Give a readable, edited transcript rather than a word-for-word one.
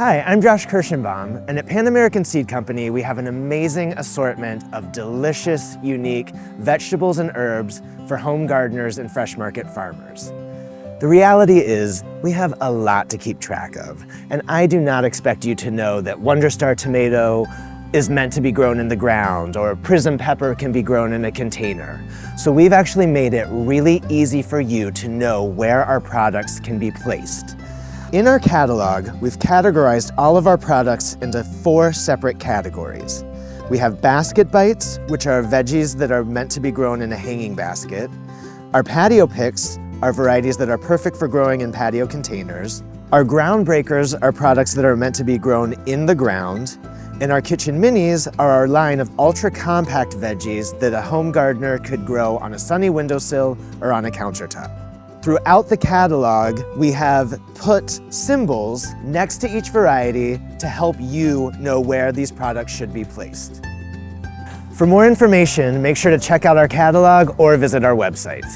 Hi, I'm Josh Kirschenbaum, and at PanAmerican Seed Company, we have an amazing assortment of delicious, unique vegetables and herbs for home gardeners and fresh market farmers. The reality is, we have a lot to keep track of, and I do not expect you to know that Wonderstar tomato is meant to be grown in the ground, or prism pepper can be grown in a container. So we've actually made it really easy for you to know where our products can be placed. In our catalog, we've categorized all of our products into 4 separate categories. We have basket bites, which are veggies that are meant to be grown in a hanging basket. Our patio picks are varieties that are perfect for growing in patio containers. Our ground breakers are products that are meant to be grown in the ground. And our kitchen minis are our line of ultra compact veggies that a home gardener could grow on a sunny windowsill or on a countertop. Throughout the catalog, we have put symbols next to each variety to help you know where these products should be placed. For more information, make sure to check out our catalog or visit our website.